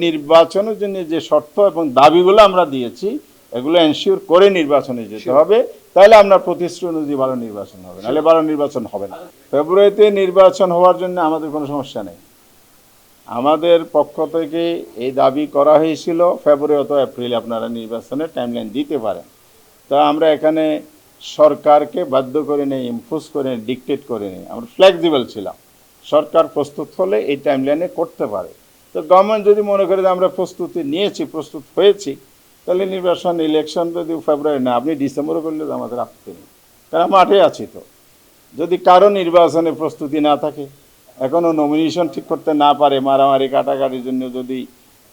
নির্বাচনের জন্য যে শর্ত এবং দাবিগুলো আমরা দিয়েছি এগুলো এনশিওর করে নির্বাচনে যেতে হবে, তাহলে আমরা প্রতিশ্রুতি অনুযায়ী ভালো নির্বাচন হবে, নাহলে ভালো নির্বাচন হবে না। ফেব্রুয়ারিতে নির্বাচন হওয়ার জন্য আমাদের কোনো সমস্যা নেই। আমাদের পক্ষ থেকে এই দাবি করা হয়েছিল ফেব্রুয়ারি অথবা এপ্রিলে আপনারা নির্বাচনের টাইমলাইন দিতে পারেন। তা আমরা এখানে সরকারকে বাধ্য করে নেই, ইম্পোজ করে নেই, ডিকটেট করে নেই। আমরা ফ্লেক্সিবল ছিলাম, সরকার প্রস্তুত হলে এই টাইমলাইনে করতে পারে। তো গভর্নমেন্ট যদি মনে করে যে আমরা প্রস্তুতি নিয়েছি, প্রস্তুত হয়েছি, তাহলে নির্বাচন ইলেকশন যদি ফেব্রুয়ারি না, আপনি ডিসেম্বরে করলে তো আমাদের আপত্তি নেই, কারণ মাঠে আছি। তো যদি কারো নির্বাচনের প্রস্তুতি না থাকে, এখনও নমিনেশন ঠিক করতে না পারে, মারামারি কাটাকাটির জন্য যদি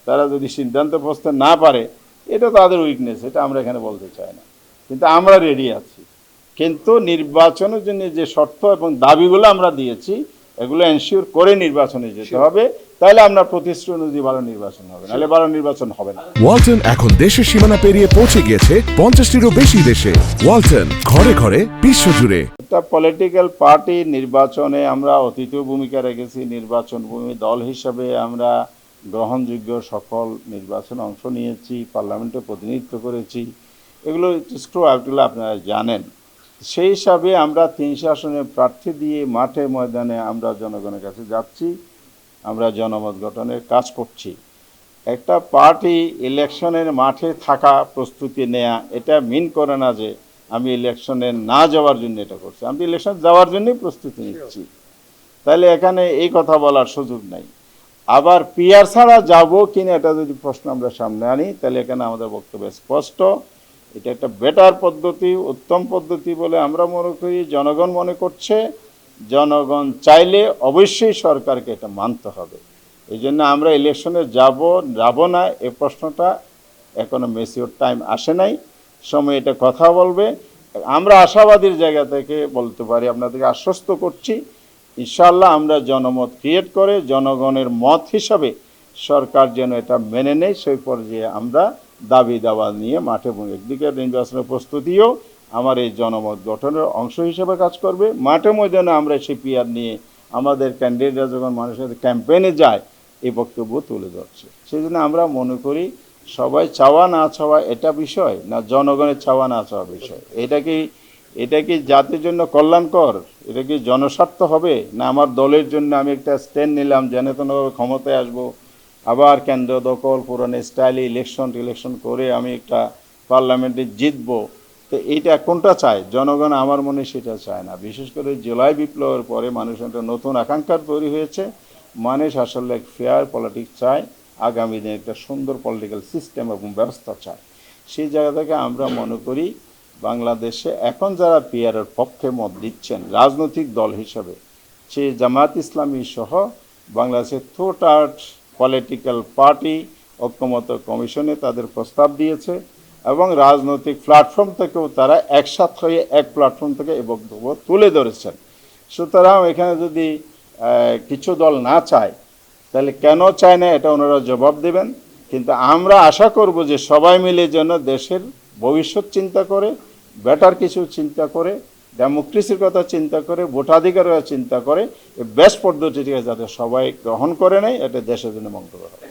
তারা যদি সিদ্ধান্ত পৌঁছতে না পারে, এটা তাদের উইকনেস, এটা আমরা এখানে বলতে চাই না। কিন্তু আমরা রেডি আছি। কিন্তু নির্বাচনের জন্য যে শর্ত এবং দাবিগুলো আমরা দিয়েছি এগুলো এনশিওর করে নির্বাচনে যেতে হবে, তাহলে আমরা প্রতিশ্রুতি অনুযায়ী ভালো নির্বাচন হবে, নাহলে ভালো নির্বাচন হবে না। ওয়ালটন এখন দেশের সীমানা পেরিয়ে পৌঁছে গিয়েছে 50টিরও বেশি দেশে। ওয়ালটন, ঘরে ঘরে বিশ্বজুড়ে। একটা পলিটিক্যাল পার্টি নির্বাচনে আমরা অতীতীয় ভূমিকা রেখেছি। নির্বাচন ভূমি দল হিসাবে আমরা গ্রহণযোগ্য সকল নির্বাচনে অংশ নিয়েছি, পার্লামেন্টে প্রতিনিধিত্ব করেছি। এগুলো এগুলো আপনারা জানেন। সেই হিসাবে আমরা 300 আসনে প্রার্থী দিয়ে মাঠে ময়দানে আমরা জনগণের কাছে যাচ্ছি, আমরা জনমত গঠনের কাজ করছি। একটা পার্টি ইলেকশনের মাঠে থাকা, প্রস্তুতি নেয়া, এটা মিন করে না যে আমি ইলেকশনে না যাওয়ার জন্য এটা করছি। আমি ইলেকশন যাওয়ার জন্যই প্রস্তুতি নিচ্ছি। তাহলে এখানে এই কথা বলার সুযোগ নাই। আবার পিআর ছাড়া যাবো কিনা এটা যদি প্রশ্ন আমরা সামনে আনি, তাহলে এখানে আমাদের বক্তব্য স্পষ্ট। এটা একটা বেটার পদ্ধতি, উত্তম পদ্ধতি বলে আমরা মনে করি। জনগণ মনে করছে, জনগণ চাইলে অবশ্যই সরকারকে এটা মানতে হবে। এই জন্য আমরা ইলেকশনে যাব না এই প্রশ্নটা এখনো ম্যাচিওর টাইম আসে নাই, সময় এটা কথা বলবে। আমরা আশাবাদীর জায়গা থেকে বলতে পারি, আপনাদেরকে আশ্বস্ত করছি, ইনশাআল্লাহ আমরা জনমত ক্রিয়েট করে জনগণের মত হিসাবে সরকার যেন এটা মেনে নেয়, সেই পর্যায়ে আমরা দাবি দাওয়া নিয়ে মাঠে একদিকে নির্বাচনের প্রস্তুতিও আমার এই জনমত গঠনের অংশ হিসেবে কাজ করবে। মাঠে ময়দানে আমরা সেই পিআর নিয়ে আমাদের ক্যান্ডিডেটরা যখন মানুষের ক্যাম্পেইনে যায় এই বক্তব্য তুলে ধরছে। সেই জন্য আমরা মনে করি সবাই চাওয়া না চাওয়া এটা বিষয় না, জনগণের চাওয়া না চাওয়া বিষয়। এটা কি জাতির জন্য কল্যাণকর? এটা কি জনস্বার্থ হবে? না আমার দলের জন্য আমি একটা স্ট্যান্ড নিলাম, যেনতেনভাবে ক্ষমতায় আসবো, আবার কেন্দ্র দখল, পুরানো স্টাইলে ইলেকশন করে আমি একটা পার্লামেন্টে জিতবো। তো এইটা কোনটা চায় জনগণ? আমার মনে সেটা চায় না। বিশেষ করে জুলাই বিপ্লবের পরে মানুষের একটা নতুন আকাঙ্ক্ষা তৈরি হয়েছে। মানুষ আসলে এক ফেয়ার পলিটিক্স চায়, আগামী দিনে একটা সুন্দর পলিটিক্যাল সিস্টেম এবং ব্যবস্থা চায়। সেই জায়গা থেকে আমরা মনে করি বাংলাদেশে এখন যারা পিআরের পক্ষে মত দিচ্ছেন রাজনৈতিক দল হিসাবে, সে জামায়াত ইসলামী সহ বাংলাদেশের টোটাল পলিটিক্যাল পার্টি ঐক্যমত্য কমিশনে তাদের প্রস্তাব দিয়েছে এবং রাজনৈতিক প্ল্যাটফর্ম থেকেও তারা একসাথে হয়ে এক প্ল্যাটফর্ম থেকে এই বক্তব্য তুলে ধরেছেন। সুতরাং এখানে যদি কিছু দল না চায়, তাহলে কেন চায় না এটা ওনারা জবাব দেবেন। কিন্তু আমরা আশা করব যে সবাই মিলে যেন দেশের ভবিষ্যৎ চিন্তা করে, বেটার কিছু চিন্তা করে, ডেমোক্রেসির কথা চিন্তা করে, ভোটাধিকারের কথা চিন্তা করে, এই বেস্ট পদ্ধতিটিকে যাতে সবাই গ্রহণ করে নেয়, এটা দেশের জন্য মঙ্গল হবে।